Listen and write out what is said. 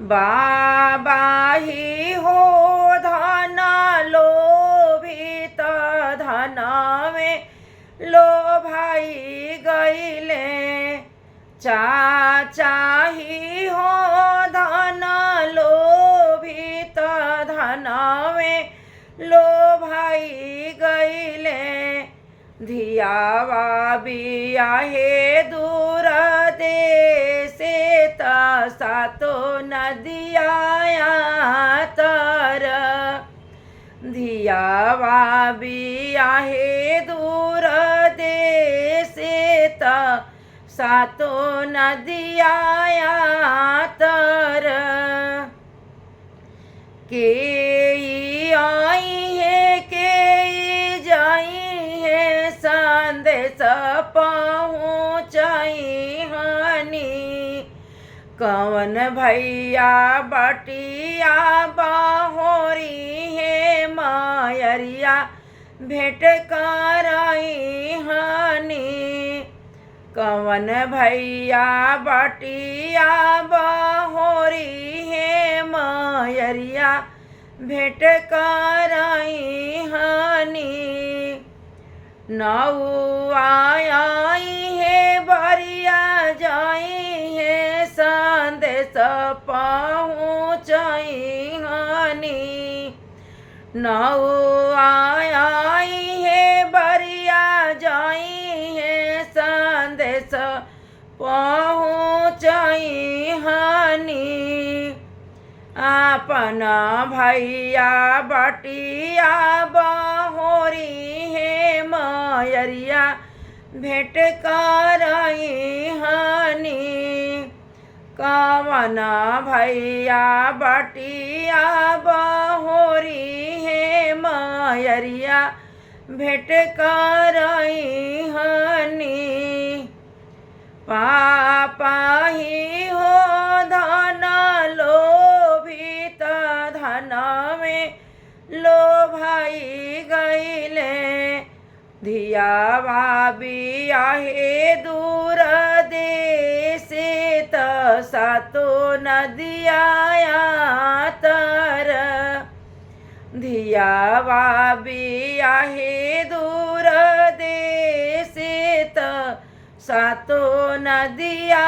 बाबाही हो धन लोभित धनवे लोभाई गईले। चाचाही हो धन लोभित धनवे लोभाई गईले। धियावा बियाहे दूर देशे सातो नदिया तर। धियावा बियाहे दूर देशे सातो नदिया तर। के आई है के जाई है संदेश पहुँचाई हनी। कवन भैया बटिया बहोरी है मायरिया भेंट कराई हनी। कवन भैया बटिया बहोरी है मायरिया भेंट कराई हनी। नौआ आई है बरिया जाई है संदेश पहुँचाई हनी। नौआ आई है बरिया जाई है संदेश पहुँचाई हनी। अपना भैया बटिया बहोरी है मायरिया भेंट कराई हनी। कवना भैया बटिया बहोरी है मायरिया भेंट कराई हनी। पापा ही हो धन लोभित धनवे लोभाई गईले। धियावा बियाहे दूर देशे सातो नदिया तर। धियावा बियाहे दूर देशे सातो नदिया